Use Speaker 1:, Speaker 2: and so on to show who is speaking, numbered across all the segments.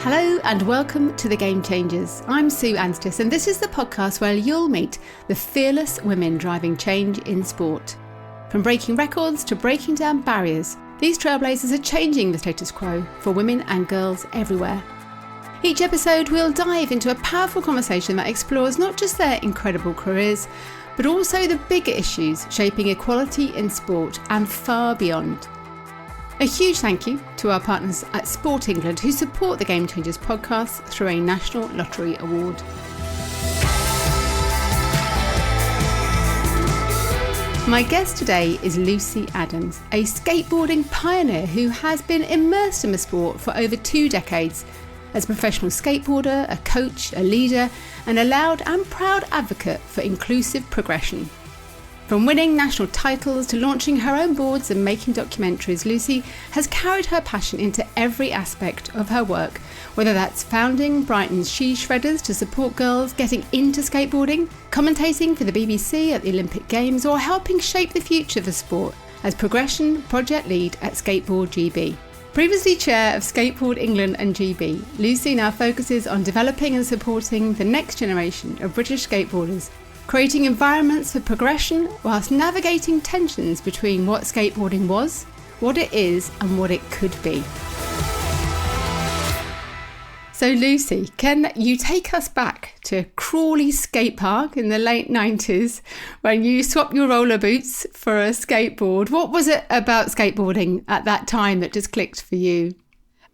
Speaker 1: Hello and welcome to The Game Changers. I'm Sue Anstis and this is the podcast where you'll meet the fearless women driving change in sport. From breaking records to breaking down barriers, these trailblazers are changing the status quo for women and girls everywhere. Each episode we'll dive into a powerful conversation that explores not just their incredible careers, but also the bigger issues shaping equality in sport and far beyond. A huge thank you to our partners at Sport England who support the Game Changers podcast through a National Lottery Award. My guest today is Lucy Adams, a skateboarding pioneer who has been immersed in the sport for over 2 decades as a professional skateboarder, a coach, a leader, and a loud and proud advocate for inclusive progression. From winning national titles to launching her own boards and making documentaries, Lucy has carried her passion into every aspect of her work, whether that's founding Brighton's She Shredders to support girls getting into skateboarding, commentating for the BBC at the Olympic Games, or helping shape the future of the sport as progression project lead at Skateboard GB. Previously chair of Skateboard England and GB, Lucy now focuses on developing and supporting the next generation of British skateboarders, creating environments for progression whilst navigating tensions between what skateboarding was, what it is and what it could be. So Lucy, can you take us back to Crawley Skate Park in the late 90s when you swapped your roller boots for a skateboard? What was it about skateboarding at that time that just clicked for you?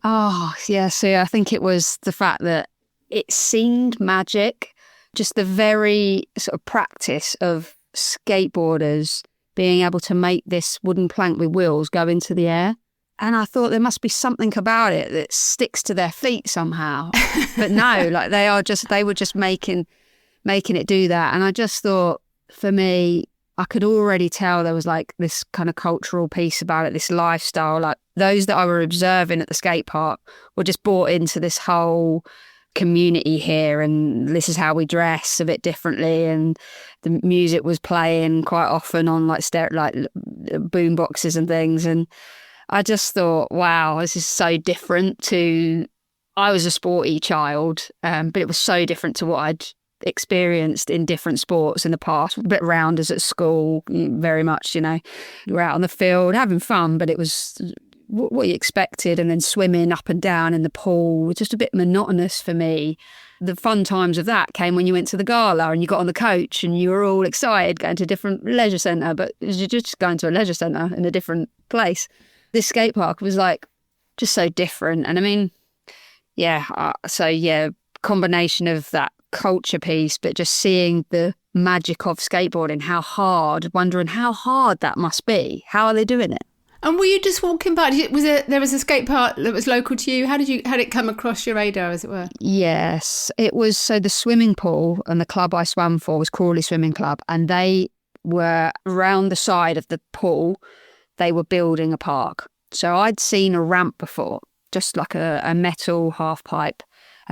Speaker 2: Oh, yeah, so I think it was the fact that it seemed magic. Just the very sort of practice of skateboarders being able to make this wooden plank with wheels go into the air. And I thought there must be something about it that sticks to their feet somehow. But no, like they were just making it do that. And I just thought, for me, I could already tell there was like this kind of cultural piece about it, this lifestyle. Like those that I were observing at the skate park were just bought into this whole community here, and this is how we dress a bit differently, and the music was playing quite often on like boom boxes and things, and I just thought, wow, this is so different to, I was a sporty child, but it was so different to what I'd experienced in different sports in the past. A bit rounders at school, very much, we're out on the field having fun, but it was what you expected, and then swimming up and down in the pool was just a bit monotonous for me. The fun times of that came when you went to the gala and you got on the coach and you were all excited going to a different leisure centre, but you're just going to a leisure centre in a different place. This skate park was like just so different. And I mean, combination of that culture piece, but just seeing the magic of skateboarding, wondering how hard that must be. How are they doing it?
Speaker 1: And were you just walking by? There was a skate park that was local to you? How did it come across your radar, as it were?
Speaker 2: Yes, it was. So the swimming pool and the club I swam for was Crawley Swimming Club, and they were around the side of the pool. They were building a park. So I'd seen a ramp before, just like a metal half pipe.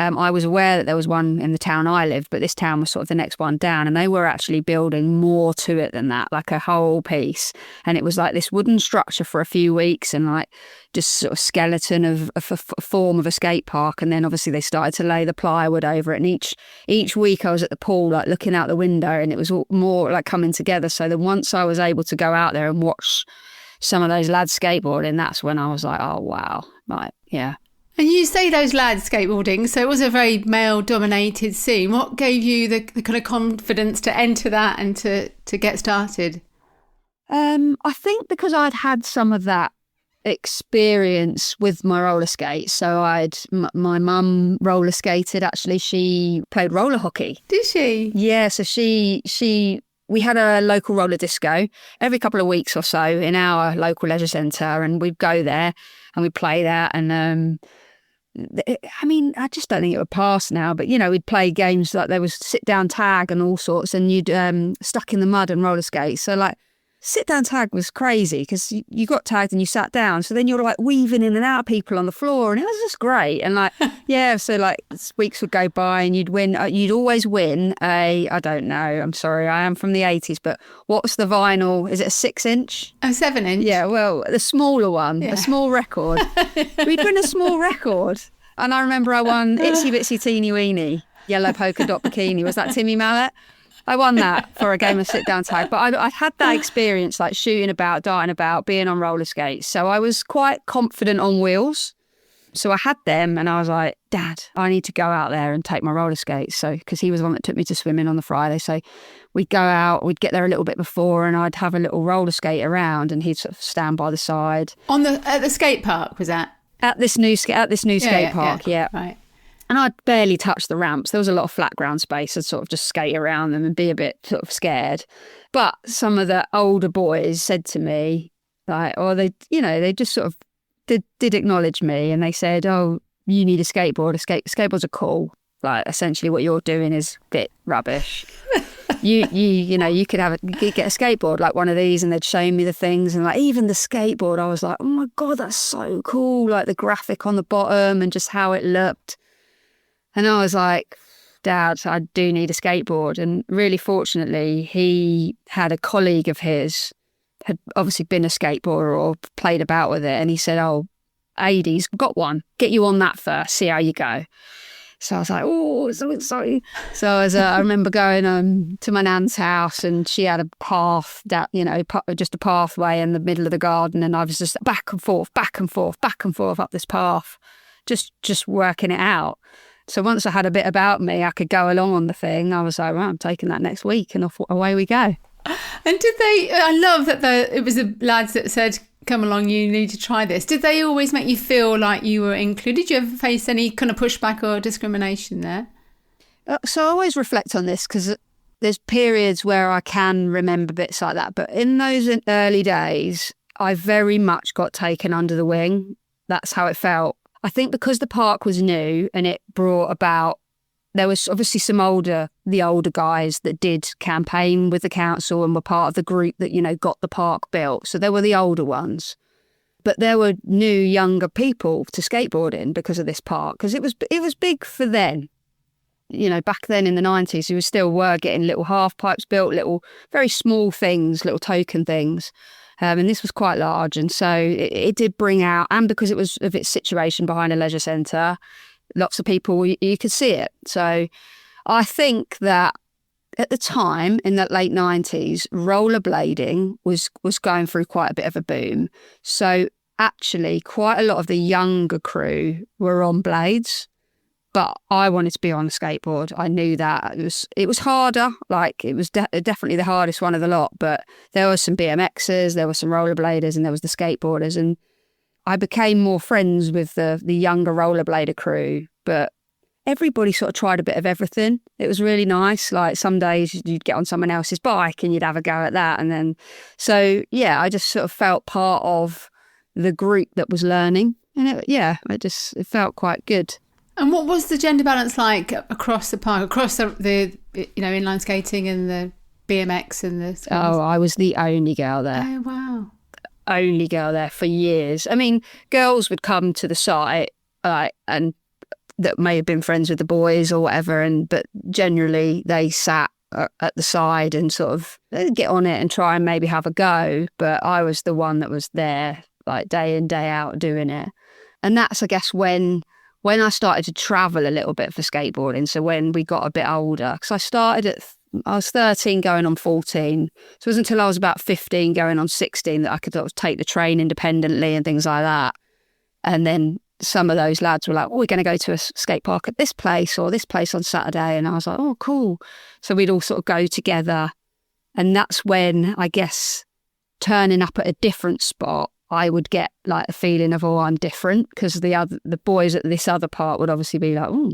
Speaker 2: I was aware that there was one in the town I lived, but this town was sort of the next one down, and they were actually building more to it than that, like a whole piece. And it was like this wooden structure for a few weeks and like just sort of skeleton of a form of a skate park. And then obviously they started to lay the plywood over it. And each week I was at the pool, like looking out the window, and it was all more like coming together. So then once I was able to go out there and watch some of those lads skateboarding, that's when I was like, oh, wow. Like, yeah.
Speaker 1: And you say those lads skateboarding, so it was a very male-dominated scene. What gave you the kind of confidence to enter that and to get started?
Speaker 2: I think because I'd had some of that experience with my roller skates. So my mum roller skated, actually. She played roller hockey.
Speaker 1: Did she?
Speaker 2: Yeah, so we had a local roller disco every couple of weeks or so in our local leisure centre, and we'd go there and we'd play that. And I just don't think it would pass now, but we'd play games like there was sit down tag and all sorts, and you'd stuck in the mud and roller skate. So like sit down tag was crazy because you got tagged and you sat down, so then you're like weaving in and out of people on the floor, and it was just great. And like so like weeks would go by and you'd always win I don't know, I'm sorry, I am from the 80s, but what's the vinyl, is it a 6-inch?
Speaker 1: A 7-inch?
Speaker 2: Yeah, well, the smaller one, a small record. We'd win a small record. And I remember I won Itsy Bitsy Teeny Weeny Yellow Polka Dot Bikini. Was that Timmy Mallet? I won that for a game of sit-down tag. But I had that experience, like shooting about, darting about, being on roller skates. So I was quite confident on wheels. So I had them and I was like, Dad, I need to go out there and take my roller skates. So, because he was the one that took me to swimming on the Friday. So we'd go out, we'd get there a little bit before and I'd have a little roller skate around and he'd sort of stand by the side.
Speaker 1: At the skate park, was that?
Speaker 2: At this new skate park, yeah.
Speaker 1: Right.
Speaker 2: And I'd barely touched the ramps. There was a lot of flat ground space. I'd sort of just skate around them and be a bit sort of scared. But some of the older boys said to me, like, or they just sort of did acknowledge me, and they said, "Oh, you need a skateboard. Skateboards are cool. Like, essentially, what you're doing is a bit rubbish. you could get a skateboard like one of these." And they'd show me the things, and like even the skateboard, I was like, "Oh my God, that's so cool!" Like the graphic on the bottom and just how it looked. And I was like, Dad, I do need a skateboard. And really fortunately, he had a colleague of his had obviously been a skateboarder or played about with it. And he said, "Oh, Adie's got one. Get you on that first, see how you go." So I was like, "Oh, so exciting." So I remember going to my nan's house and she had a path that, just a pathway in the middle of the garden. And I was just back and forth up this path, just working it out. So once I had a bit about me, I could go along on the thing. I was like, "Well, I'm taking that next week," and away we go.
Speaker 1: And did they, I love that it was the lads that said, "Come along, you need to try this." Did they always make you feel like you were included? Did you ever face any kind of pushback or discrimination there?
Speaker 2: So I always reflect on this because there's periods where I can remember bits like that. But in those early days, I very much got taken under the wing. That's how it felt. I think because the park was new and it brought about, there was obviously the older guys that did campaign with the council and were part of the group that, got the park built. So there were the older ones. But there were new, younger people to skateboarding because of this park, because it was big for then. Back then in the 90s, we still were getting little half pipes built, little very small things, little token things. And this was quite large. And so it did bring out, and because it was of its situation behind a leisure centre, lots of people, you could see it. So I think that at the time, in the late 90s, rollerblading was going through quite a bit of a boom. So actually, quite a lot of the younger crew were on blades. But I wanted to be on a skateboard. I knew that it was harder. Like it was definitely the hardest one of the lot. But there were some BMXers, there were some rollerbladers, and there was the skateboarders. And I became more friends with the younger rollerblader crew. But everybody sort of tried a bit of everything. It was really nice. Like some days you'd get on someone else's bike and you'd have a go at that. And then, so yeah, I just sort of felt part of the group that was learning. And it felt quite good.
Speaker 1: And what was the gender balance like across the park, across the inline skating and the BMX and the...
Speaker 2: Oh, I was the only girl there.
Speaker 1: Oh, wow.
Speaker 2: Only girl there for years. I mean, girls would come to the site and that may have been friends with the boys or whatever, but generally they sat at the side and sort of get on it and try and maybe have a go. But I was the one that was there like day in, day out doing it. And that's, I guess, when I started to travel a little bit for skateboarding, so when we got a bit older, because I was 13 going on 14, so it wasn't until I was about 15 going on 16 that I could sort of take the train independently and things like that. And then some of those lads were like, "Oh, we're going to go to a skate park at this place or this place on Saturday," and I was like, "Oh, cool." So we'd all sort of go together, and that's when, I guess, turning up at a different spot, I would get like a feeling of, "Oh, I'm different," because the boys at this other part would obviously be like, "Oh,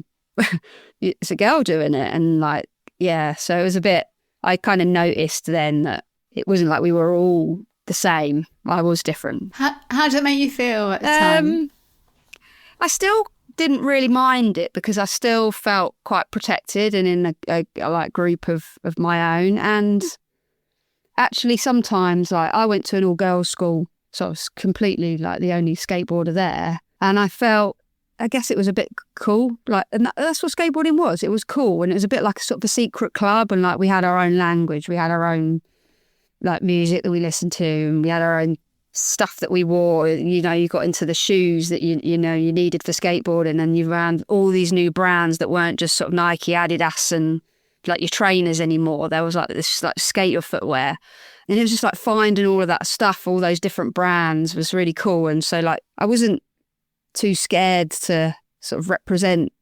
Speaker 2: it's a girl doing it," and like, yeah. So it was a bit. I kind of noticed then that it wasn't like we were all the same. I was different.
Speaker 1: How did it make you feel at the time?
Speaker 2: I still didn't really mind it because I still felt quite protected and in a like group of my own. And actually, sometimes like I went to an all girls school. So I was completely like the only skateboarder there. And I felt, I guess it was a bit cool. Like, and that's what skateboarding was. It was cool. And it was a bit like a sort of a secret club. And like we had our own language. We had our own like music that we listened to. And we had our own stuff that we wore. You know, you got into the shoes that you needed for skateboarding, and you ran all these new brands that weren't just sort of Nike, Adidas, and like your trainers anymore. There was like this like skater footwear, and it was just like finding all of that stuff, all those different brands was really cool. And so like I wasn't too scared to sort of represent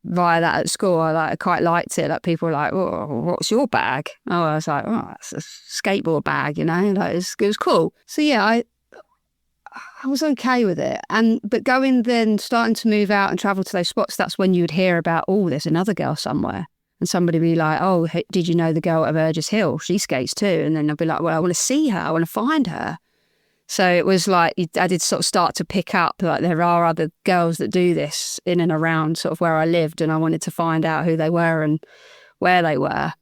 Speaker 2: via that at school. I quite liked it. Like people were like, "Oh, what's your bag?" Oh, I was like, "Oh, that's a skateboard bag," you know. Like it was cool. So yeah, I was okay with it. But starting to move out and travel to those spots, that's when you'd hear about, oh, there's another girl somewhere. And somebody would be like, oh, did you know the girl at Burgess Hill? She skates too. And then I'd be like, well, I want to see her. I want to find her. So it was like, I did sort of start to pick up, like there are other girls that do this in and around sort of where I lived. And I wanted to find out who they were and where they were.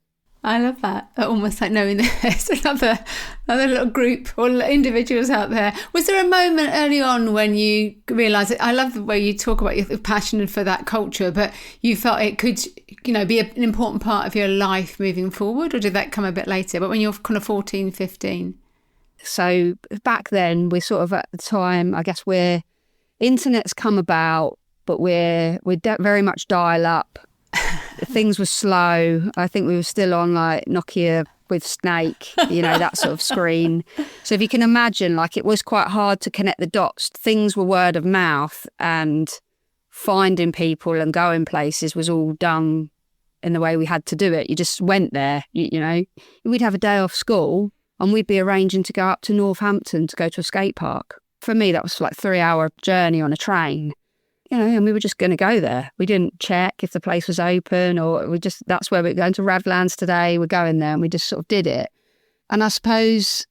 Speaker 1: I love that. Almost like knowing there's another little group or individuals out there. Was there a moment early on when you realised it? I love the way you talk about your passion for that culture, but you felt it could, be an important part of your life moving forward, or did that come a bit later? But when you're kind of 14, 15?
Speaker 2: So back then, we're sort of at the time, I guess internet's come about, but we're very much dial up. Things were slow. I think we were still on like Nokia with Snake, that sort of screen. So if you can imagine, like it was quite hard to connect the dots. Things were word of mouth, and finding people and going places was all done in the way we had to do it. You just went there, We'd have a day off school and we'd be arranging to go up to Northampton to go to a skate park. For me, that was like a 3-hour journey on a train. And we were just going to go there. We didn't check if the place was open, or that's where we're going to Radlands today. We're going there, and we just sort of did it. And I suppose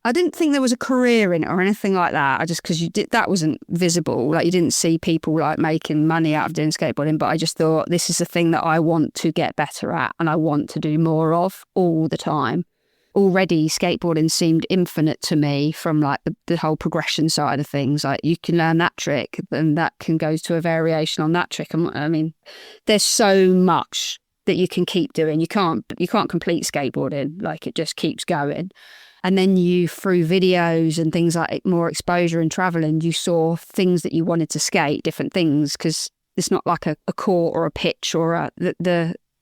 Speaker 2: I didn't think there was a career in it or anything like that. Because that wasn't visible. Like you didn't see people like making money out of doing skateboarding. But I just thought this is a thing that I want to get better at, and I want to do more of all the time. Already skateboarding seemed infinite to me from like the whole progression side of things. Like you can learn that trick and that can go to a variation on that trick. I mean, there's so much that you can keep doing. You can't complete skateboarding. Like it just keeps going. And then through videos and things like more exposure and traveling, you saw things that you wanted to skate, different things, because it's not like a court or a pitch or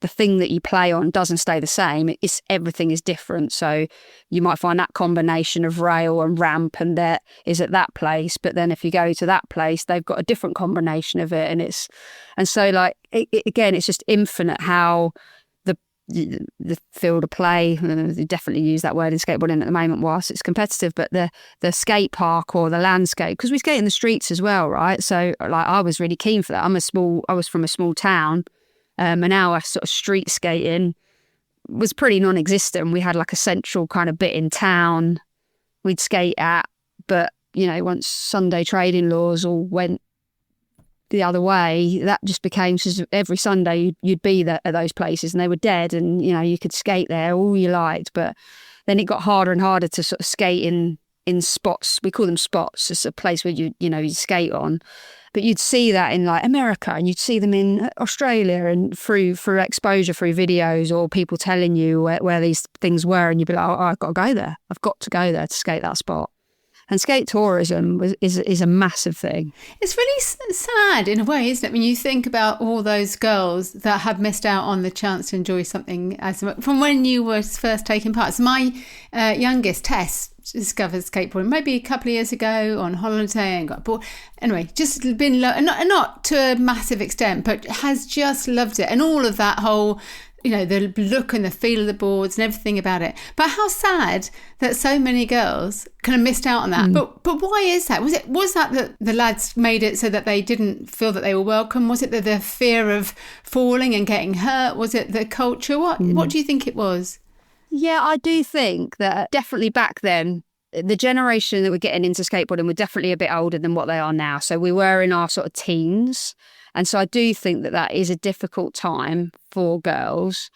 Speaker 2: the thing that you play on doesn't stay the same. Everything is different. So you might find that combination of rail and ramp and that is at that place. But then if you go to that place, they've got a different combination of it. And so like, again, it's just infinite how the field of play, they definitely use that word in skateboarding at the moment whilst it's competitive, but the skate park or the landscape, because we skate in the streets as well, right? So like I was really keen for that. I was from a small town. And our sort of street skating was pretty non-existent. We had like a central kind of bit in town we'd skate at. But, once Sunday trading laws all went the other way, that just became every Sunday you'd be there at those places and they were dead and, you could skate there all you liked. But then it got harder and harder to sort of skate in spots. We call them spots. It's a place where you skate on. But you'd see that in like America, and you'd see them in Australia, and through exposure, through videos or people telling you where these things were, and you'd be like, oh, I've got to go there. I've got to go there to skate that spot. And skate tourism is a massive thing. It's
Speaker 1: really sad in a way, isn't it? When you think about all those girls that have missed out on the chance to enjoy something from when you were first taking part. So my youngest, Tess, discovered skateboarding maybe a couple of years ago on holiday and got bored. Anyway, just been not to a massive extent, but has just loved it. And all of that whole the look and the feel of the boards and everything about it. But how sad that so many girls kind of missed out on that. But why is that? Was that the lads made it so that they didn't feel that they were welcome? Was it the fear of falling and getting hurt? Was it the culture? What do you think it was?
Speaker 2: Yeah, I do think that definitely back then, the generation that were getting into skateboarding were definitely a bit older than what they are now. So we were in our sort of teens. And so I do think that is a difficult time for girls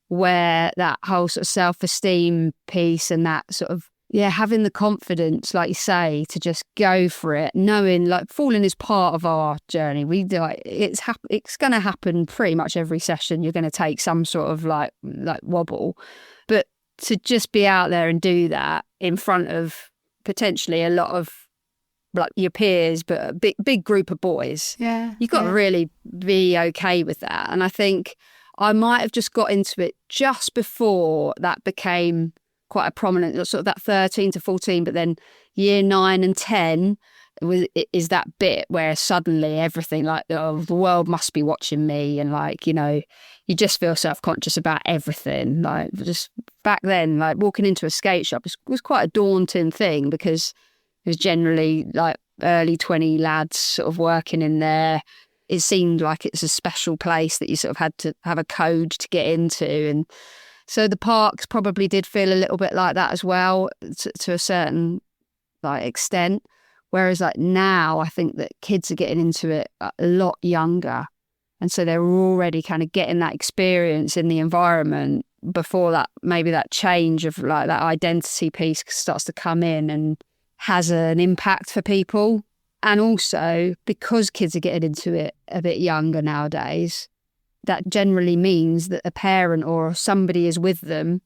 Speaker 2: where that whole sort of self-esteem piece and that sort of, having the confidence, like you say, to just go for it, knowing like falling is part of our journey. It's going to happen pretty much every session. You're going to take some sort of like wobble. But to just be out there and do that in front of potentially a lot of like your peers, but a big group of boys.
Speaker 1: Yeah.
Speaker 2: You've got to really be okay with that. And I think I might have just got into it just before that became quite a prominent, sort of that 13 to 14, but then year 9 and 10 is that bit where suddenly everything like, oh, the world must be watching me. And like, you know, you just feel self-conscious about everything. Like just back then, like walking into a skate shop was quite a daunting thing because it was generally like early 20 lads sort of working in there. It seemed like it's a special place that you sort of had to have a code to get into. And so the parks probably did feel a little bit like that as well, to a certain like extent. Whereas like now, I think that kids are getting into it a lot younger. And so they're already kind of getting that experience in the environment before that, maybe that change of like that identity piece starts to come in and has an impact for people. And also because kids are getting into it a bit younger nowadays, that generally means that a parent or somebody is with them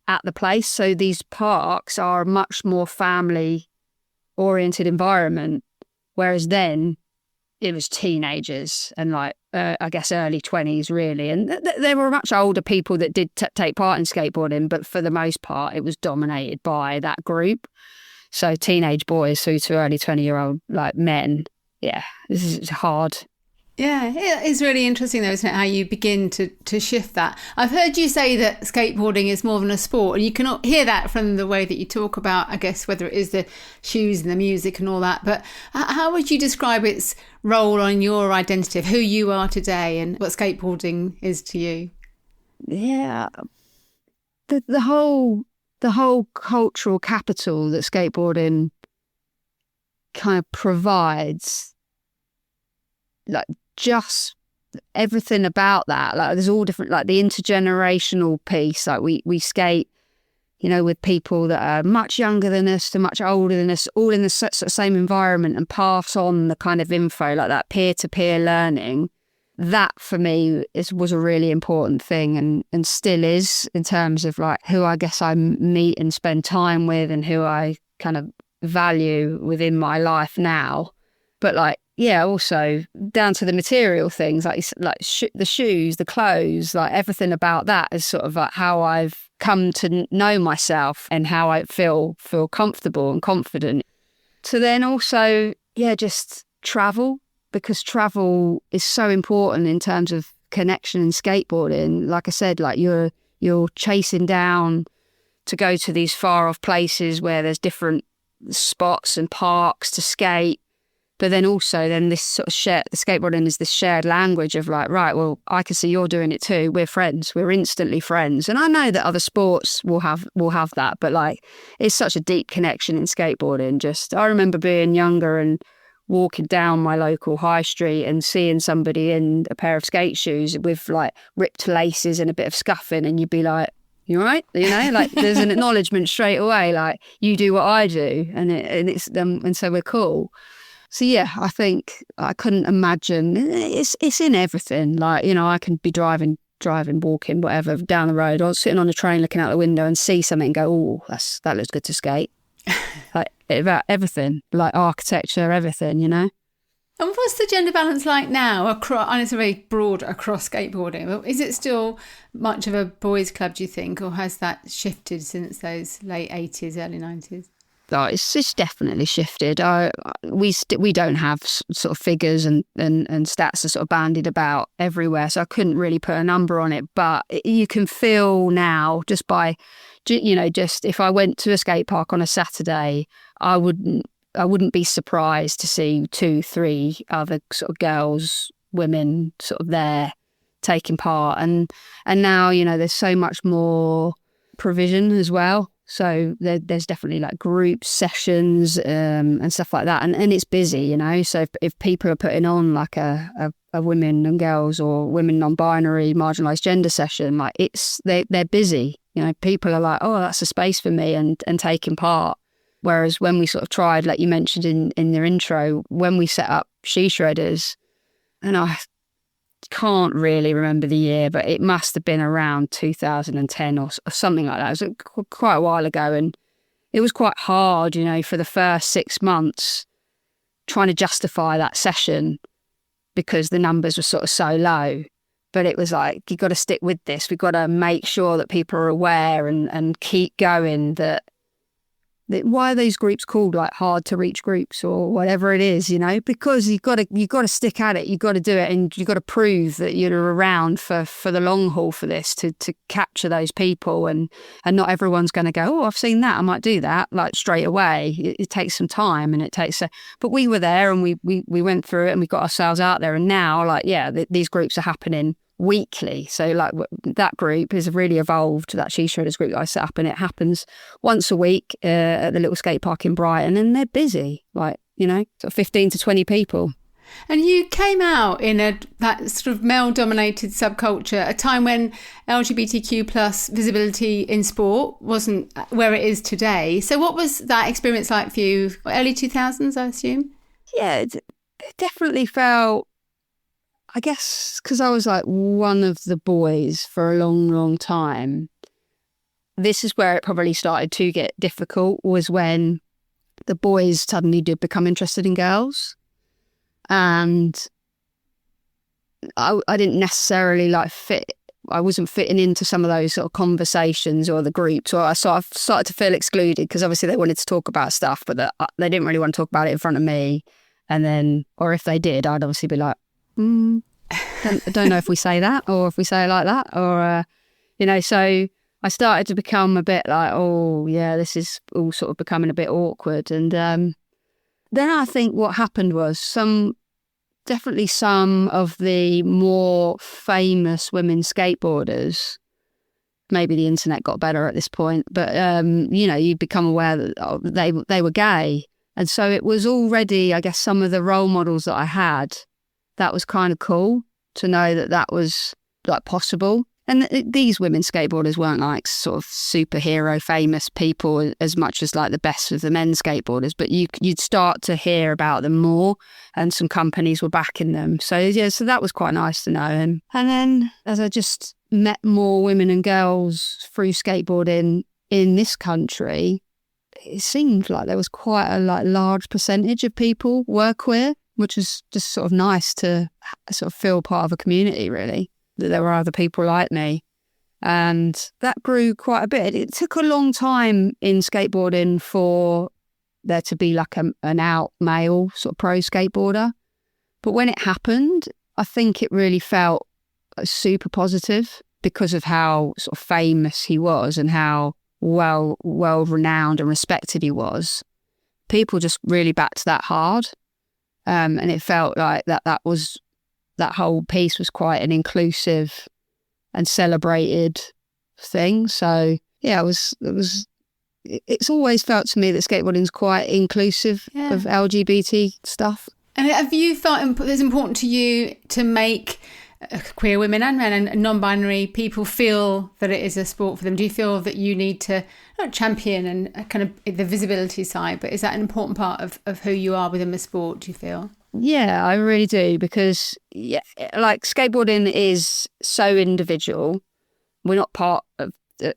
Speaker 2: at the place. So these parks are a much more family-oriented environment, whereas then it was teenagers and like, I guess, early 20s really. And there were much older people that did take part in skateboarding, but for the most part, it was dominated by that group. So teenage boys through to early 20-year-old like men. Yeah, this is hard.
Speaker 1: Yeah, it's really interesting though, isn't it, how you begin to shift that. I've heard you say that skateboarding is more than a sport, and you can hear that from the way that you talk about, I guess, whether it is the shoes and the music and all that. But how would you describe its role on your identity of who you are today and what skateboarding is to you?
Speaker 2: Yeah, the whole cultural capital that skateboarding kind of provides, like just everything about that, like there's all different, like the intergenerational piece, like we skate, you know, with people that are much younger than us to much older than us, all in the sort of same environment, and pass on the kind of info, like that peer-to-peer learning. That for me was a really important thing, and still is, in terms of like who I guess I meet and spend time with and who I kind of value within my life now. But like, yeah, also down to the material things, like the shoes, the clothes, like everything about that is sort of like how I've come to know myself and how I feel comfortable and confident. So then also, yeah, just travel, because travel is so important in terms of connection and skateboarding. Like I said, like you're chasing down to go to these far off places where there's different spots and parks to skate. But then also this sort of the skateboarding is this shared language of like, right, well, I can see you're doing it too. We're friends. We're instantly friends. And I know that other sports will have that, but like it's such a deep connection in skateboarding. Just, I remember being younger and walking down my local high street and seeing somebody in a pair of skate shoes with like ripped laces and a bit of scuffing, and you'd be like, you all right? You know, like there's an acknowledgement straight away, like you do what I do, and so we're cool. So yeah, I think I couldn't imagine. It's in everything. Like, you know, I can be driving, walking, whatever, down the road, or sitting on a train looking out the window and see something and go, oh, that looks good to skate. Like about everything, like architecture, everything, you know.
Speaker 1: And what's the gender balance like now across? And it's very broad across skateboarding. Is it still much of a boys' club, do you think, or has that shifted since those late 80s, early 90s?
Speaker 2: Oh, it's definitely shifted. We don't have sort of figures and stats are sort of bandied about everywhere, so I couldn't really put a number on it. But you can feel now, just by, you know, just if I went to a skate park on a Saturday, I wouldn't be surprised to see 2-3 other sort of girls, women sort of there taking part. And now, you know, there's so much more provision as well. So there's definitely like group sessions and stuff like that. And it's busy, you know. So if people are putting on like a women and girls or women non-binary marginalised gender session, like they're busy. You know, people are like, oh, that's a space for me, and taking part. Whereas when we sort of tried, like you mentioned in your intro, when we set up She Shredders, and can't really remember the year, but it must have been around 2010 or something like that. It was quite a while ago, and it was quite hard, for the first 6 months trying to justify that session because the numbers were sort of so low. But it was like, you've got to stick with this. We've got to make sure that people are aware and keep going that why are these groups called like hard to reach groups or whatever it is, because you've got to stick at it. You've got to do it, and you've got to prove that you're around for the long haul for this to capture those people, and not everyone's going to go, oh, I've seen that, I might do that like straight away. It takes some time, and but we were there, and we went through it, and we got ourselves out there, and now these groups are happening weekly. So like that group has really evolved, that She Shredders group that I set up, and it happens once a week at the little skate park in Brighton, and they're busy, sort of 15 to 20 people.
Speaker 1: And you came out in that sort of male-dominated subculture, a time when LGBTQ plus visibility in sport wasn't where it is today. So what was that experience like for you? Early 2000s, I assume?
Speaker 2: Yeah, it definitely felt, I guess, because I was like one of the boys for a long, long time. This is where it probably started to get difficult, was when the boys suddenly did become interested in girls. And I didn't necessarily I wasn't fitting into some of those sort of conversations or the groups, or I sort of started to feel excluded because obviously they wanted to talk about stuff, but they didn't really want to talk about it in front of me. And then, or if they did, I'd obviously be like, don't know if we say that or if we say it like that, or so I started to become a bit like, oh yeah, this is all sort of becoming a bit awkward. And then I think what happened was definitely some of the more famous women skateboarders, maybe the internet got better at this point, but you become aware that they were gay, and so it was already, I guess, some of the role models that I had, that was kind of cool to know that was like possible. And these women skateboarders weren't like sort of superhero famous people as much as like the best of the men skateboarders, but you'd start to hear about them more, and some companies were backing them. So yeah, so that was quite nice to know. And then as I just met more women and girls through skateboarding in this country, it seemed like there was quite a large percentage of people were queer, which was just sort of nice to sort of feel part of a community, really, that there were other people like me. And that grew quite a bit. It took a long time in skateboarding for there to be like an out male sort of pro skateboarder. But when it happened, I think it really felt super positive because of how sort of famous he was and how well renowned and respected he was. People just really backed that hard. And it felt like that whole piece was quite an inclusive and celebrated thing. So yeah, it's always felt to me that skateboarding is quite inclusive of LGBT stuff.
Speaker 1: And have you thought it's important to you to make queer women and men and non-binary people feel that it is a sport for them? Do you feel that you need to not champion and kind of the visibility side, but is that an important part of who you are within the sport, do you feel?
Speaker 2: Yeah, I really do, because like skateboarding is so individual. We're not part of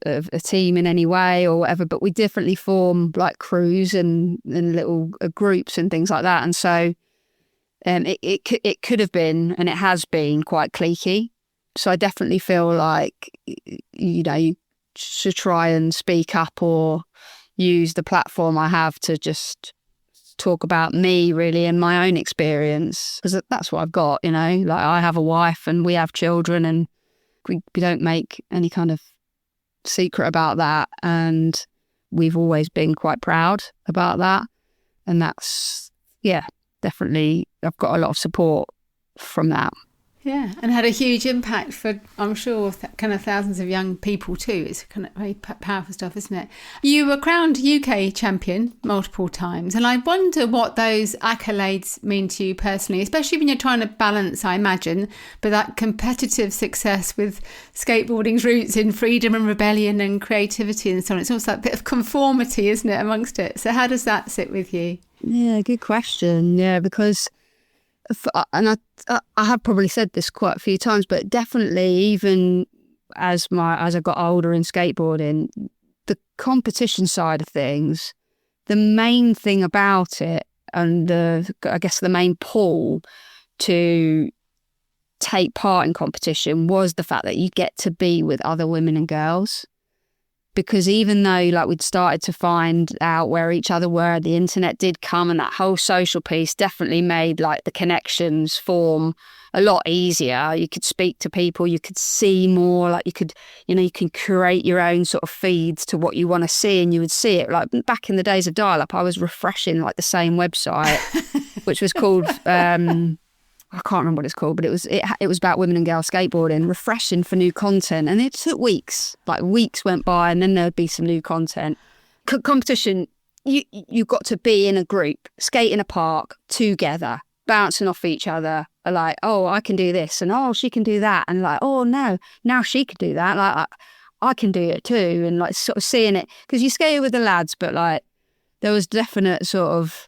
Speaker 2: a team in any way or whatever, but we definitely form like crews and little groups and things like that. And so it could have been, and it has been, quite cliquey. So I definitely feel like, you should try and speak up or use the platform I have to just talk about me, really, and my own experience, because that's what I've got, like I have a wife and we have children, and we don't make any kind of secret about that, and we've always been quite proud about that. And that's, definitely, I've got a lot of support from that.
Speaker 1: Yeah, and had a huge impact for, I'm sure, kind of thousands of young people too. It's kind of very powerful stuff, isn't it? You were crowned UK champion multiple times, and I wonder what those accolades mean to you personally, especially when you're trying to balance, I imagine, but that competitive success with skateboarding's roots in freedom and rebellion and creativity and so on. It's also a bit of conformity, isn't it, amongst it? So how does that sit with you?
Speaker 2: Yeah, good question. Yeah, because and I have probably said this quite a few times, but definitely even as I got older in skateboarding, the competition side of things, the main thing about it, and I guess the main pull to take part in competition was the fact that you get to be with other women and girls. Because even though like we'd started to find out where each other were, the internet did come, and that whole social piece definitely made like the connections form a lot easier. You could speak to people, you could see more, like you can create your own sort of feeds to what you want to see, and you would see it. Like back in the days of dial-up, I was refreshing like the same website, which was called I can't remember what it's called, but it was about women and girls skateboarding, refreshing for new content. And it took weeks, like weeks went by, and then there'd be some new content. Competition, you got to be in a group, skate in a park together, bouncing off each other, like, oh, I can do this, and oh, she can do that. And like, oh, no, now she can do that. Like, I can do it too. And like sort of seeing it, because you skated with the lads, but like there was definite sort of,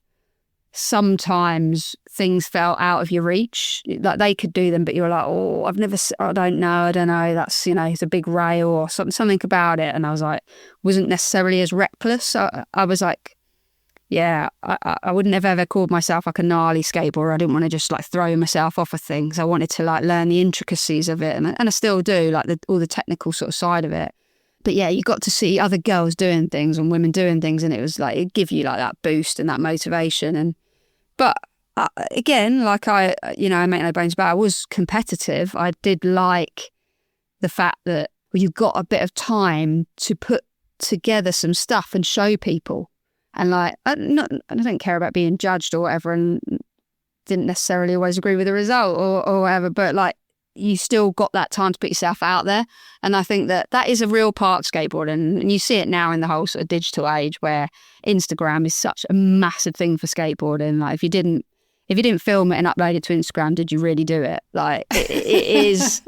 Speaker 2: sometimes things fell out of your reach, like they could do them, but you're like, oh, I don't know, that's, it's a big rail or something about it. And I was like, wasn't necessarily as reckless. I was like, yeah, I wouldn't have ever called myself like a gnarly skateboarder. I didn't want to just like throw myself off of things. I wanted to like learn the intricacies of it, and I still do, like all the technical sort of side of it. But yeah, you got to see other girls doing things and women doing things, and it was like, it'd give you like that boost and that motivation. But again, like I make no bones about it, I was competitive. I did like the fact that you've got a bit of time to put together some stuff and show people. And like, I don't care about being judged or whatever, and didn't necessarily always agree with the result or whatever, but like, you still got that time to put yourself out there. And I think that is a real part of skateboarding. And you see it now in the whole sort of digital age where Instagram is such a massive thing for skateboarding. Like if you didn't film it and upload it to Instagram, did you really do it? Like it is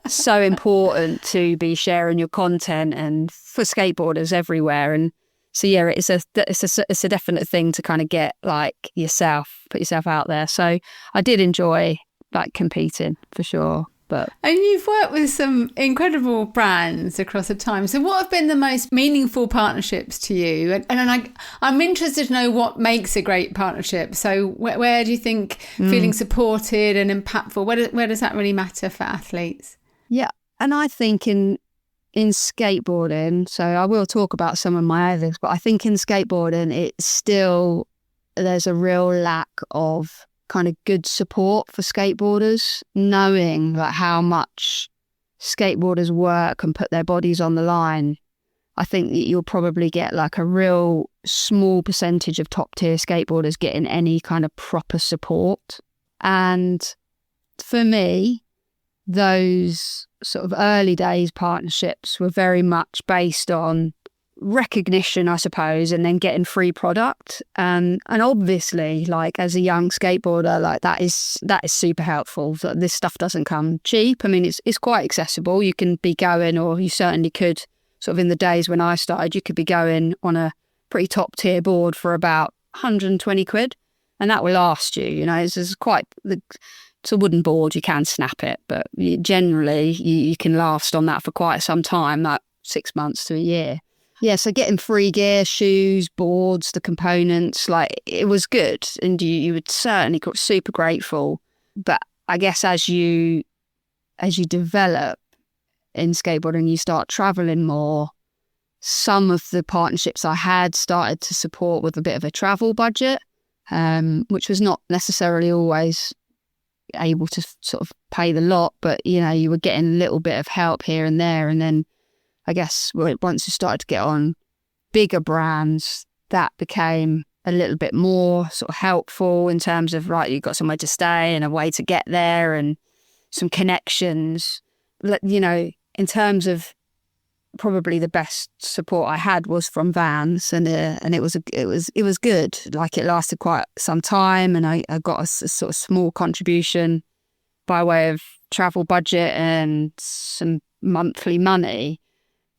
Speaker 2: so important to be sharing your content, and for skateboarders everywhere. And so yeah, it's a definite thing to kind of get like put yourself out there. So I did enjoy like competing for sure.
Speaker 1: And you've worked with some incredible brands across the time. So what have been the most meaningful partnerships to you? And I'm interested to know what makes a great partnership. So where do you think feeling supported and impactful, where does that really matter for athletes?
Speaker 2: Yeah, and I think in skateboarding, so I will talk about some of my others, but I think in skateboarding, there's a real lack of kind of good support for skateboarders, knowing like how much skateboarders work and put their bodies on the line. I think that you'll probably get like a real small percentage of top tier skateboarders getting any kind of proper support. And for me, those sort of early days partnerships were very much based on recognition, I suppose, and then getting free product. And obviously, like as a young skateboarder, like that is super helpful. So this stuff doesn't come cheap. I mean, it's quite accessible. You can be going, or you certainly could, sort of in the days when I started, you could be going on a pretty top tier board for about 120 quid, and that will last you. It's a wooden board, you can snap it, but generally you can last on that for quite some time, like 6 months to a year. Yeah, so getting free gear, shoes, boards, the components, like it was good, and you would certainly got super grateful. But I guess as you develop in skateboarding, you start traveling more. Some of the partnerships I had started to support with a bit of a travel budget, which was not necessarily always able to sort of pay the lot, but you were getting a little bit of help here and there. And then I guess once you started to get on bigger brands, that became a little bit more sort of helpful in terms of, right, you've got somewhere to stay and a way to get there and some connections. In terms of probably the best support I had was from Vans, and it was good. Like it lasted quite some time, and I got a sort of small contribution by way of travel budget and some monthly money.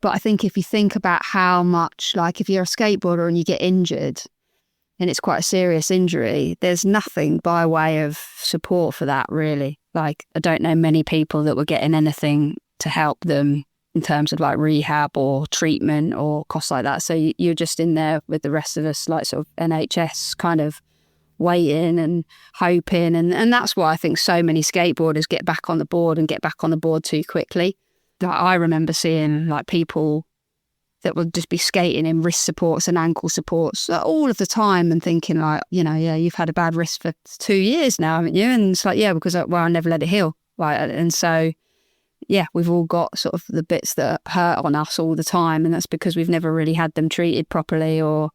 Speaker 2: But I think if you think about how much, like if you're a skateboarder and you get injured, and it's quite a serious injury, there's nothing by way of support for that, really. Like, I don't know many people that were getting anything to help them in terms of like rehab or treatment or costs like that. So you're just in there with the rest of us, like sort of NHS kind of waiting and hoping. And that's why I think so many skateboarders get back on the board and get back on the board too quickly. Like, I remember seeing like people that would just be skating in wrist supports and ankle supports all of the time and thinking like, yeah, you've had a bad wrist for 2 years now, haven't you? And it's like, yeah, because I never let it heal. Right. And so, yeah, we've all got sort of the bits that hurt on us all the time. And that's because we've never really had them treated properly or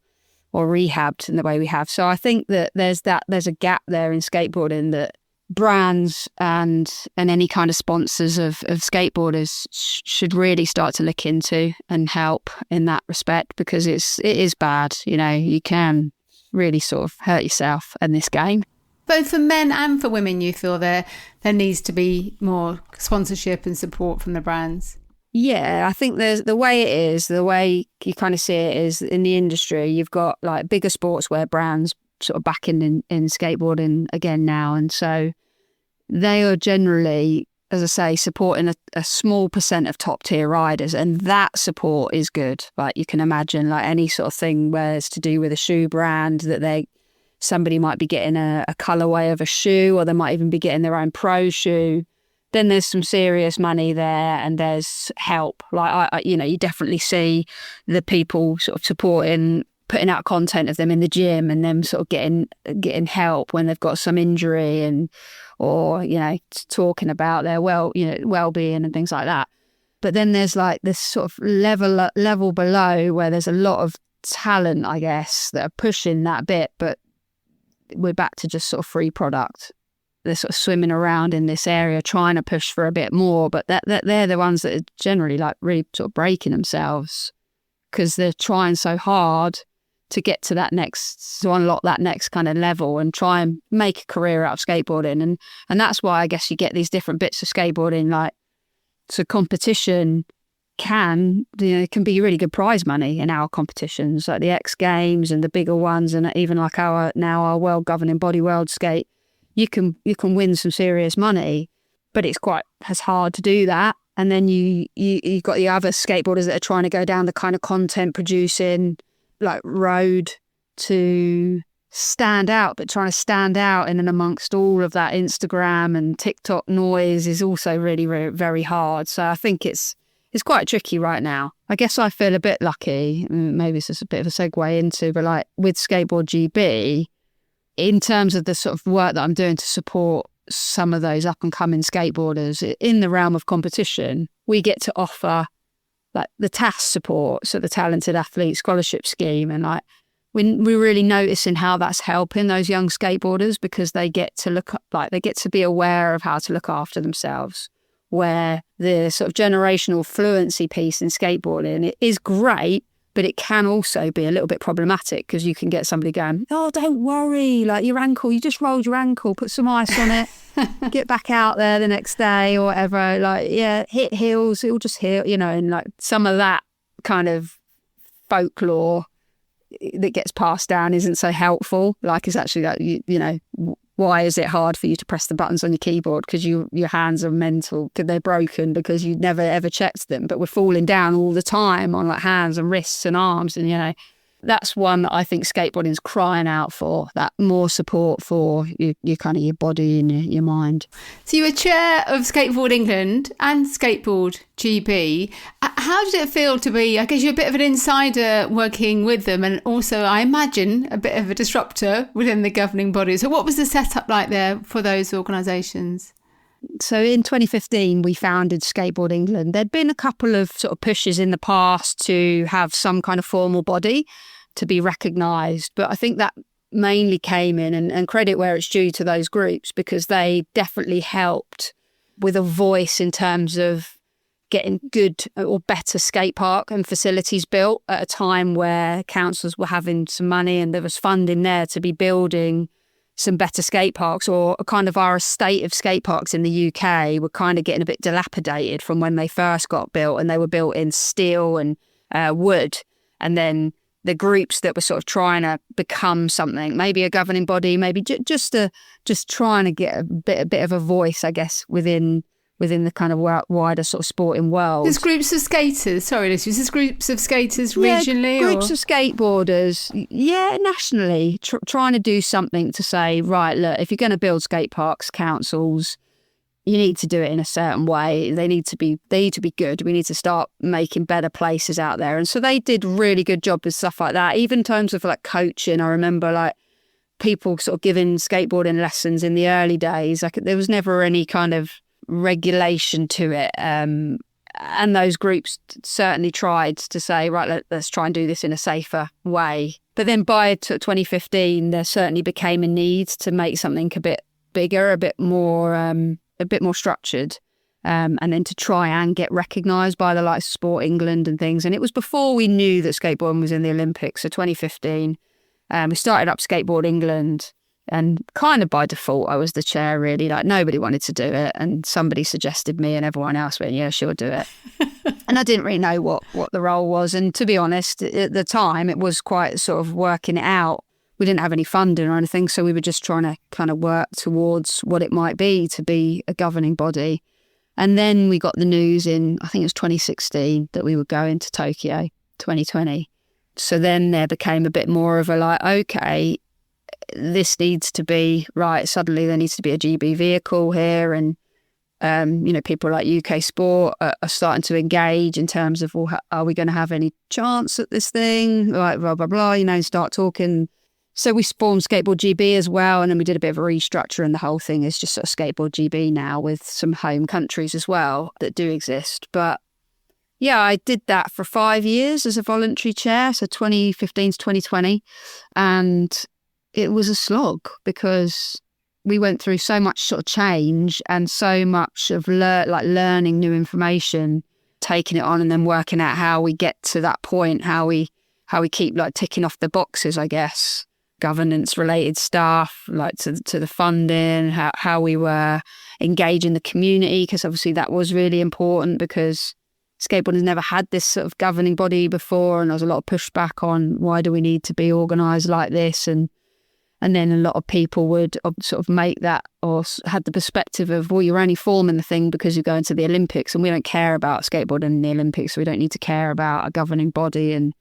Speaker 2: rehabbed in the way we have. So I think that there's a gap there in skateboarding that brands and any kind of sponsors of skateboarders should really start to look into and help in that respect, because it is bad. You can really sort of hurt yourself in this game.
Speaker 1: Both for men and for women, you feel there needs to be more sponsorship and support from the brands?
Speaker 2: Yeah, I think there's the way you kind of see it is in the industry, you've got like bigger sportswear brands sort of backing in skateboarding again now. And so they are generally, as I say, supporting a small percent of top tier riders. And that support is good. Like, you can imagine like any sort of thing where it's to do with a shoe brand that somebody might be getting a colorway of a shoe, or they might even be getting their own pro shoe. Then there's some serious money there and there's help. Like, you definitely see the people sort of supporting, putting out content of them in the gym and them sort of getting help when they've got some injury or talking about their well-being and things like that. But then there's like this sort of level below where there's a lot of talent, I guess, that are pushing that bit, but we're back to just sort of free product. They're sort of swimming around in this area trying to push for a bit more, but they're the ones that are generally like really sort of breaking themselves because they're trying so hard to get to to unlock that next kind of level and try and make a career out of skateboarding. And that's why I guess you get these different bits of skateboarding, like, so competition can be really good prize money in our competitions, like the X Games and the bigger ones, and even like our world governing body world skate. You can win some serious money, but it's quite as hard to do that. And then you got the other skateboarders that are trying to go down the kind of content producing like road to stand out, but trying to stand out in and amongst all of that Instagram and TikTok noise is also really, really very hard. So I think it's quite tricky right now. I guess I feel a bit lucky. Maybe it's just a bit of a segue into, but like with Skateboard GB, in terms of the sort of work that I'm doing to support some of those up and coming skateboarders in the realm of competition, we get to offer like the TAS support, so the Talented Athlete Scholarship Scheme, and like we're really noticing how that's helping those young skateboarders because they get to be aware of how to look after themselves. Where the sort of generational fluency piece in skateboarding, it is great, but it can also be a little bit problematic because you can get somebody going, oh, don't worry, like your ankle, you just rolled your ankle, put some ice on it, get back out there the next day or whatever. Like, yeah, hit heels, it'll just heal, and like some of that kind of folklore that gets passed down isn't so helpful. Like, it's actually like, why is it hard for you to press the buttons on your keyboard? Because your hands are mental, because they're broken, because you never ever checked them. But we're falling down all the time on like hands and wrists and arms, and that's one that I think skateboarding's crying out for, that more support for your kind of your body and your mind.
Speaker 1: So you were chair of Skateboard England and Skateboard GB. How did it feel to be, I guess you're a bit of an insider working with them, and also I imagine a bit of a disruptor within the governing body. So what was the setup like there for those organisations?
Speaker 2: So in 2015, we founded Skateboard England. There'd been a couple of sort of pushes in the past to have some kind of formal body to be recognised. But I think that mainly came in, and credit where it's due to those groups, because they definitely helped with a voice in terms of getting good or better skate park and facilities built at a time where councils were having some money and there was funding there to be building some better skate parks, or kind of our estate of skate parks in the UK were kind of getting a bit dilapidated from when they first got built, and they were built in steel and wood, and then the groups that were sort of trying to become something, maybe a governing body, maybe just trying to get a bit of a voice, I guess, within the kind of wider sort of sporting world.
Speaker 1: There's groups of skaters. Sorry, Lucy. Is this groups of skaters regionally?
Speaker 2: Groups of skateboarders. Yeah, nationally, trying to do something to say, right, look, if you're going to build skate parks, councils, you need to do it in a certain way. They need to be good. We need to start making better places out there. And so they did really good job with stuff like that. Even in terms of like coaching, I remember like people sort of giving skateboarding lessons in the early days. Like there was never any kind of regulation to it, and those groups certainly tried to say, right, let's try and do this in a safer way. But then by 2015 there certainly became a need to make something a bit bigger, a bit more structured, and then to try and get recognised by the likes of Sport England and things. And it was before we knew that skateboarding was in the Olympics. So 2015 we started up Skateboard England. And kind of by default, I was the chair, really. Like, nobody wanted to do it. And somebody suggested me and everyone else went, yeah, sure, do it. And I didn't really know what the role was. And to be honest, at the time, it was quite sort of working it out. We didn't have any funding or anything. So we were just trying to kind of work towards what it might be to be a governing body. And then we got the news in, I think it was 2016, that we were going to Tokyo 2020. So then there became a bit more of a like, okay, this needs to be right. Suddenly there needs to be a GB vehicle here, and people like UK Sport are starting to engage in terms of, well, are we going to have any chance at this thing? Like blah blah blah. Start talking. So we spawned Skateboard GB as well, and then we did a bit of a restructure, and the whole thing is just sort of Skateboard GB now with some home countries as well that do exist. But yeah, I did that for 5 years as a voluntary chair, so 2015 to 2020, and it was a slog because we went through so much sort of change and so much of learning new information, taking it on and then working out how we get to that point, how we keep like ticking off the boxes, I guess, governance related stuff, like to the funding, how we were engaging the community, because obviously that was really important because skateboarding has never had this sort of governing body before, and there was a lot of pushback on why do we need to be organised like this, and then a lot of people would sort of make that or had the perspective of, well, you're only forming the thing because you're going to the Olympics, and we don't care about skateboarding in the Olympics, so we don't need to care about a governing body. And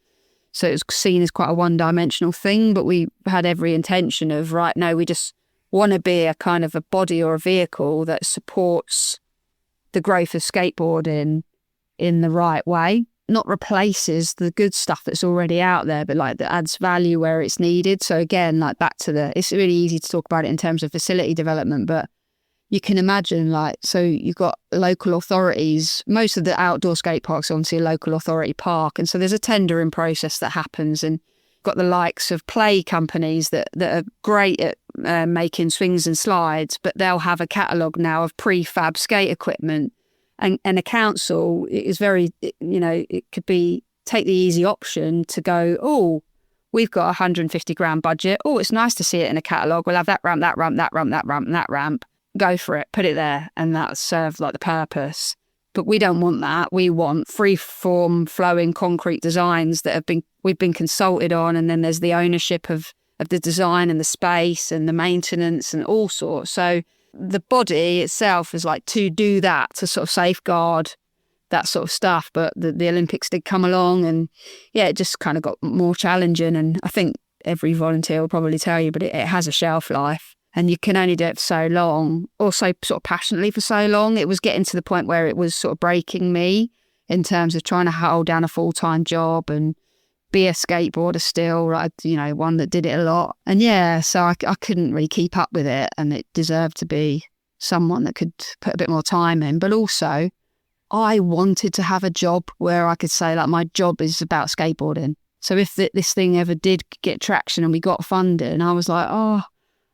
Speaker 2: so it was seen as quite a one-dimensional thing, but we had every intention of, right, no, we just want to be a kind of a body or a vehicle that supports the growth of skateboarding in the right way. Not replaces the good stuff that's already out there, but like that adds value where it's needed. So again, like back to it's really easy to talk about it in terms of facility development, but you can imagine so you've got local authorities, most of the outdoor skate parks are obviously a local authority park. And so there's a tendering process that happens, and got the likes of play companies that are great at making swings and slides, but they'll have a catalogue now of prefab skate equipment. And a council is very, it could be take the easy option to go, oh, we've got a 150 grand budget. Oh, it's nice to see it in a catalogue. We'll have that ramp, that ramp, that ramp, that ramp, and that ramp. Go for it, put it there. And that'll serve like the purpose. But we don't want that. We want free-form, flowing concrete designs that we've been consulted on. And then there's the ownership of the design and the space and the maintenance and all sorts. So the body itself is like to do that, to sort of safeguard that sort of stuff. But the Olympics did come along, and yeah, it just kind of got more challenging. And I think every volunteer will probably tell you, but it has a shelf life, and you can only do it for so long, or so sort of passionately for so long. It was getting to the point where it was sort of breaking me in terms of trying to hold down a full-time job and be a skateboarder still, right? One that did it a lot. And yeah, so I couldn't really keep up with it, and it deserved to be someone that could put a bit more time in. But also, I wanted to have a job where I could say, like, my job is about skateboarding. So if this thing ever did get traction and we got funding, I was like, oh,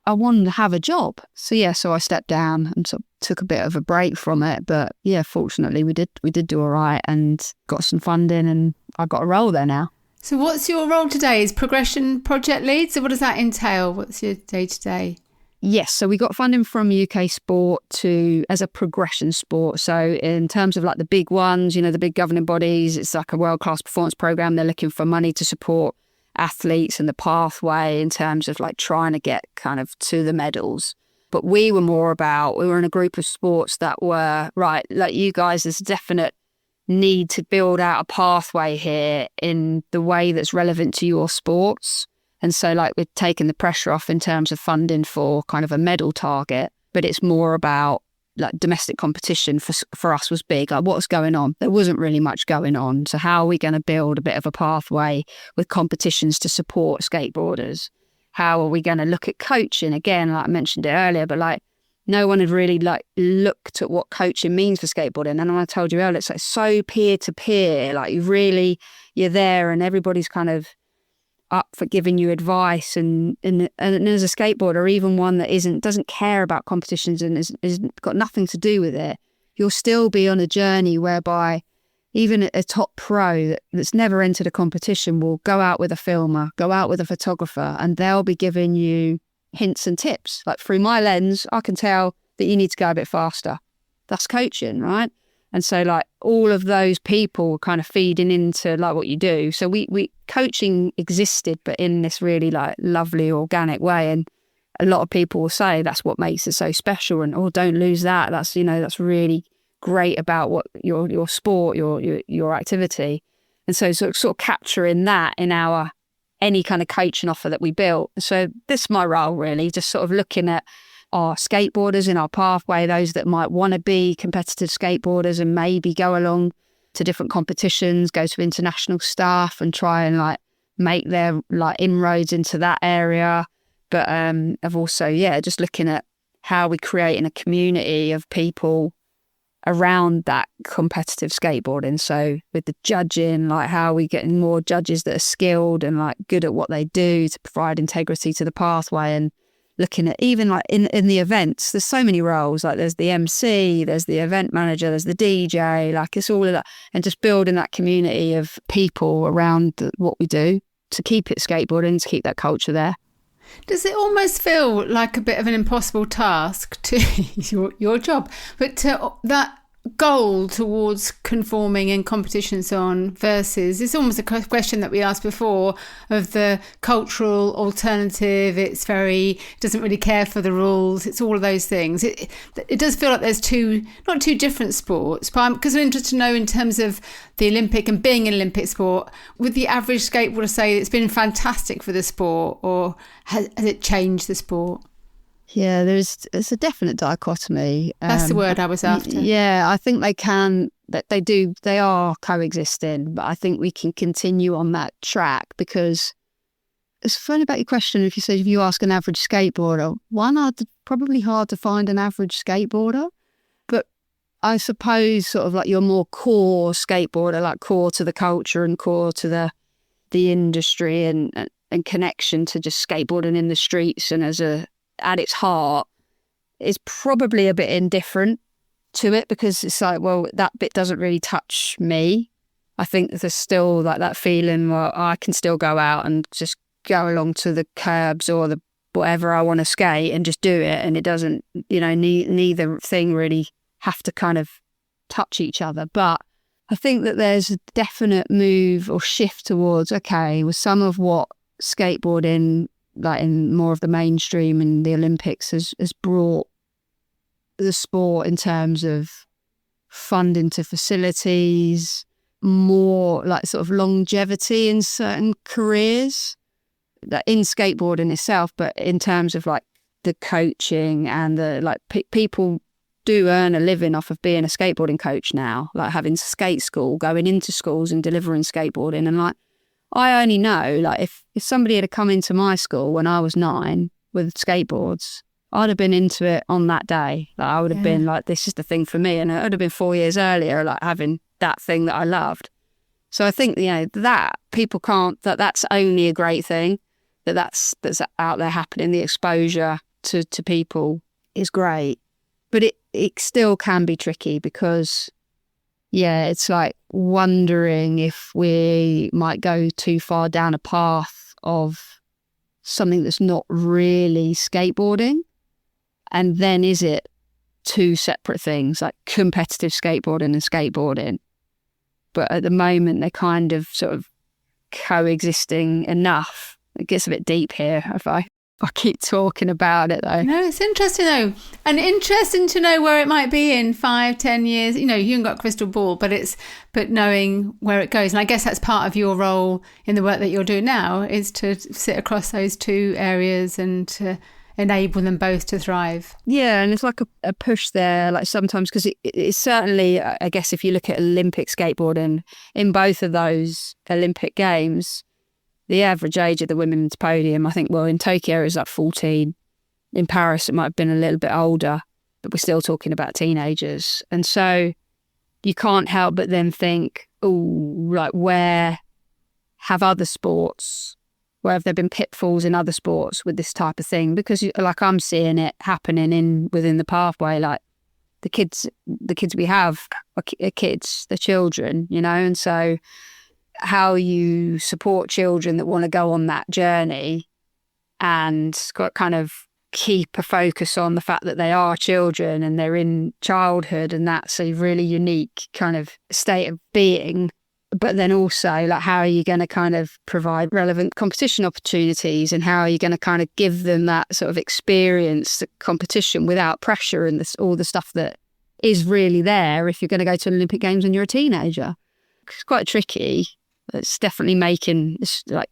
Speaker 2: I wanted to have a job. So yeah, so I stepped down and sort of took a bit of a break from it. But yeah, fortunately we did do all right and got some funding, and I got a role there now.
Speaker 1: So what's your role today? Is progression project lead? So what does that entail? What's your day-to-day?
Speaker 2: Yes, so we got funding from UK Sport as a progression sport. So in terms of like the big ones, the big governing bodies, it's like a world-class performance programme. They're looking for money to support athletes and the pathway in terms of like trying to get kind of to the medals. But we were more about, we were in a group of sports that were, right, like you guys, there's a definite need to build out a pathway here in the way that's relevant to your sports. And so like we've taken the pressure off in terms of funding for kind of a medal target, but it's more about like domestic competition for us was big. Like what's going on? There wasn't really much going on. So how are we going to build a bit of a pathway with competitions to support skateboarders? How are we going to look at coaching? Again, like I mentioned it earlier, but like no one had really like looked at what coaching means for skateboarding. And I told you earlier, it's like so peer to peer, like you're there and everybody's kind of up for giving you advice. And as a skateboarder, even one that doesn't care about competitions and is got nothing to do with it, you'll still be on a journey whereby even a top pro that's never entered a competition will go out with a filmer, go out with a photographer, and they'll be giving you hints and tips. Like through my lens, I can tell that you need to go a bit faster. That's coaching, right? And so like all of those people kind of feeding into like what you do. So we coaching existed, but in this really like lovely organic way. And a lot of people will say that's what makes it so special. And don't lose that. That's, that's really great about what your sport, your activity. And so sort of capturing that in any kind of coaching offer that we built. So this is my role really, just sort of looking at our skateboarders in our pathway, those that might want to be competitive skateboarders and maybe go along to different competitions, go to international stuff and try and like make their like inroads into that area. But I've also, just looking at how we create in a community of people around that competitive skateboarding. So with the judging, like how are we getting more judges that are skilled and like good at what they do to provide integrity to the pathway, and looking at even like in the events, there's so many roles, like there's the MC, there's the event manager, there's the DJ, like it's all of that, and just building that community of people around what we do to keep it skateboarding, to keep that culture there.
Speaker 1: Does it almost feel like a bit of an impossible task to your job, but to that goal towards conforming in competition and so on versus, it's almost a question that we asked before of the cultural alternative, it doesn't really care for the rules, it's all of those things. It does feel like there's not two different sports, but because I'm interested to know in terms of the Olympic and being an Olympic sport, would the average skateboarder say it's been fantastic for the sport, or has it changed the sport?
Speaker 2: Yeah, there's a definite dichotomy.
Speaker 1: That's the word I was after.
Speaker 2: Yeah, I think they are coexisting, but I think we can continue on that track because it's funny about your question. If you ask an average skateboarder, probably hard to find an average skateboarder, but I suppose sort of like your more core skateboarder, like core to the culture and core to the industry and connection to just skateboarding in the streets and at its heart, is probably a bit indifferent to it because it's like, well, that bit doesn't really touch me. I think there's still like that feeling where I can still go out and just go along to the curbs or the whatever I want to skate and just do it, and it doesn't, neither thing really have to kind of touch each other. But I think that there's a definite move or shift towards, okay, with some of what skateboarding, like in more of the mainstream and the Olympics, has brought the sport in terms of funding to facilities, more like sort of longevity in certain careers, like in skateboarding itself, but in terms of like the coaching and the like people do earn a living off of being a skateboarding coach now, like having skate school, going into schools and delivering skateboarding. And like, I only know, like, if somebody had come into my school when I was 9 with skateboards, I'd have been into it on that day. Like, I would have been like, this is the thing for me. And it would have been 4 years earlier, like having that thing that I loved. So I think, that people can't, that's only a great thing, that's out there happening. The exposure to people is great. But it still can be tricky because, it's like wondering if we might go too far down a path of something that's not really skateboarding. And then is it two separate things, like competitive skateboarding and skateboarding? But at the moment, they kind of sort of coexisting enough. It gets a bit deep here if I keep talking about it though.
Speaker 1: No, it's interesting though. And interesting to know where it might be in 5-10 years. You haven't got a crystal ball, but knowing where it goes. And I guess that's part of your role in the work that you're doing now, is to sit across those two areas and to enable them both to thrive.
Speaker 2: Yeah, and it's like a push there, like sometimes, because it's certainly, I guess if you look at Olympic skateboarding, in both of those Olympic Games, the average age of the women's podium, I think, in Tokyo it was like 14. In Paris, it might have been a little bit older, but we're still talking about teenagers. And so you can't help but then think, where have there been pitfalls in other sports with this type of thing? Because like I'm seeing it happening within the pathway, like the kids we have are kids, they're children, and so how you support children that want to go on that journey and kind of keep a focus on the fact that they are children and they're in childhood, and that's a really unique kind of state of being. But then also, like, how are you going to kind of provide relevant competition opportunities, and how are you going to kind of give them that sort of experience, competition without pressure and all the stuff that is really there if you're going to go to an Olympic Games when you're a teenager? It's quite tricky. It's definitely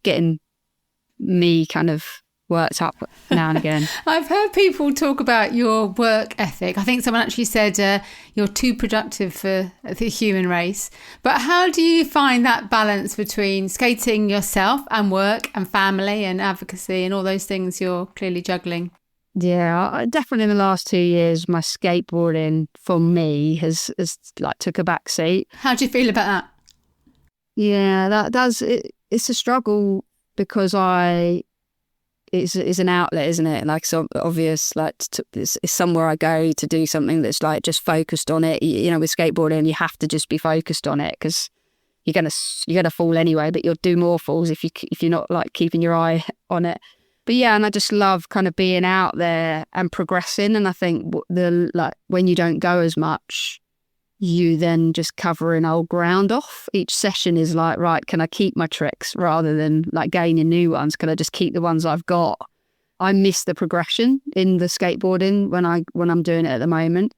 Speaker 2: getting me kind of worked up now and again.
Speaker 1: I've heard people talk about your work ethic. I think someone actually said you're too productive for the human race. But how do you find that balance between skating yourself and work and family and advocacy and all those things you're clearly juggling?
Speaker 2: Yeah, definitely in the last 2 years, my skateboarding for me has like took a back seat.
Speaker 1: How do you feel about that?
Speaker 2: Yeah, it's a struggle because it's an outlet, isn't it? Like, so obvious, like it's somewhere I go to do something that's like just focused on it. With skateboarding, you have to just be focused on it because you're gonna fall anyway, but you'll do more falls if you're not like keeping your eye on it. But yeah, and I just love kind of being out there and progressing. And I think when you don't go as much, you then just covering old ground off. Each session is like, right, can I keep my tricks rather than like gaining new ones? Can I just keep the ones I've got? I miss the progression in the skateboarding when I'm doing it at the moment.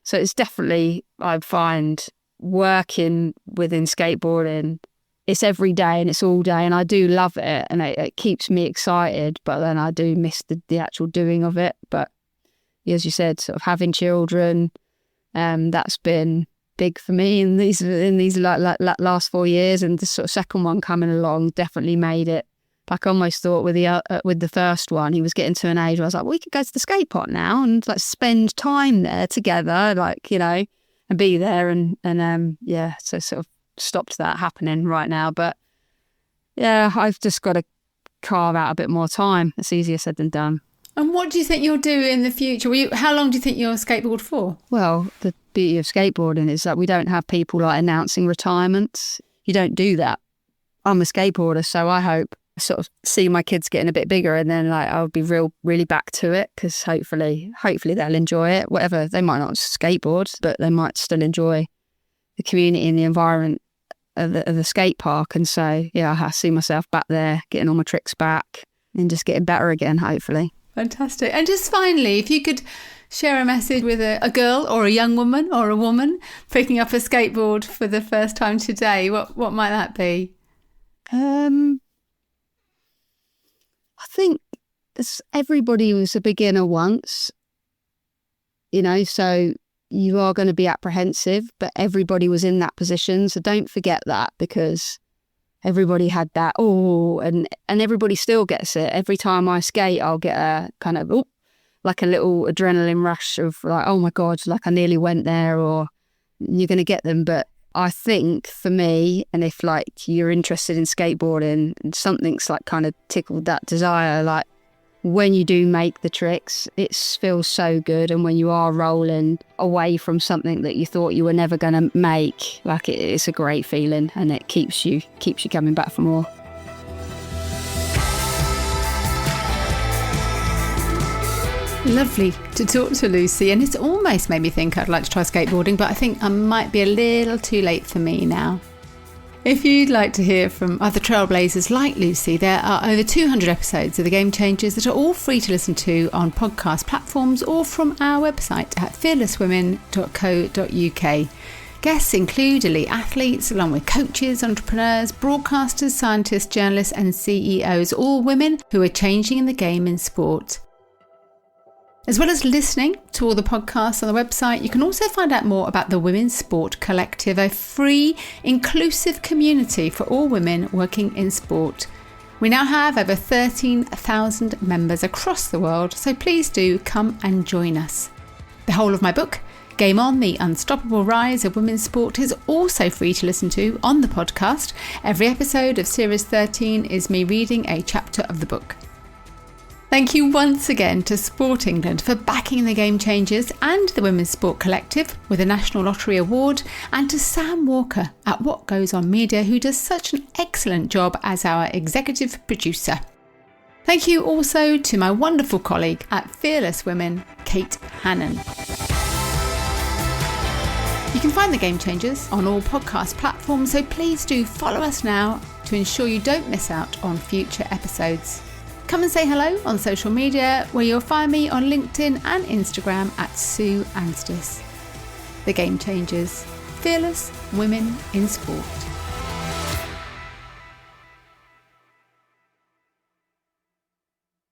Speaker 2: So it's definitely, I find, working within skateboarding, it's every day and it's all day, and I do love it and it keeps me excited, but then I do miss the actual doing of it. But as you said, sort of having children, that's been big for me in these last 4 years, and the sort of second one coming along definitely made it. Like, I almost thought with the first one, he was getting to an age where I was like, we could go to the skate park now and like spend time there together, like, and be there and so sort of stopped that happening right now. But yeah, I've just got to carve out a bit more time. It's easier said than done.
Speaker 1: And what do you think you'll do in the future? How long do you think you'll skateboard for?
Speaker 2: Well, the beauty of skateboarding is that we don't have people like announcing retirements. You don't do that. I'm a skateboarder, so I hope I sort of see my kids getting a bit bigger, and then like I'll be really back to it, because hopefully they'll enjoy it. Whatever, they might not skateboard, but they might still enjoy the community and the environment of the skate park. And so yeah, I see myself back there getting all my tricks back and just getting better again, hopefully.
Speaker 1: Fantastic. And just finally, if you could share a message with a girl or a young woman or a woman picking up a skateboard for the first time today, what might that be?
Speaker 2: I think everybody was a beginner once, so you are going to be apprehensive, but everybody was in that position. So don't forget that, because everybody had that, and everybody still gets it. Every time I skate, I'll get a kind of, like a little adrenaline rush of like, oh my God, like I nearly went there, or you're going to get them. But I think for me, and if like you're interested in skateboarding and something's like kind of tickled that desire, like when you do make the tricks, it feels so good. And when you are rolling away from something that you thought you were never going to make, like it's a great feeling, and it keeps you coming back for more.
Speaker 1: Lovely to talk to Lucy, and it's almost made me think I'd like to try skateboarding, but I think I might be a little too late for me now. If you'd like to hear from other trailblazers like Lucy, there are over 200 episodes of The Game Changers that are all free to listen to on podcast platforms or from our website at fearlesswomen.co.uk. Guests include elite athletes, along with coaches, entrepreneurs, broadcasters, scientists, journalists and CEOs, all women who are changing the game in sport. As well as listening to all the podcasts on the website, you can also find out more about the Women's Sport Collective, a free, inclusive community for all women working in sport. We now have over 13,000 members across the world, so please do come and join us. The whole of my book, Game On, The Unstoppable Rise of Women's Sport, is also free to listen to on the podcast. Every episode of Series 13 is me reading a chapter of the book. Thank you once again to Sport England for backing the Game Changers and the Women's Sport Collective with a National Lottery Award, and to Sam Walker at What Goes On Media, who does such an excellent job as our executive producer. Thank you also to my wonderful colleague at Fearless Women, Kate Hannon. You can find the Game Changers on all podcast platforms, so please do follow us now to ensure you don't miss out on future episodes. Come and say hello on social media, where you'll find me on LinkedIn and Instagram at Sue Anstis. The Game Changers, fearless women in sport.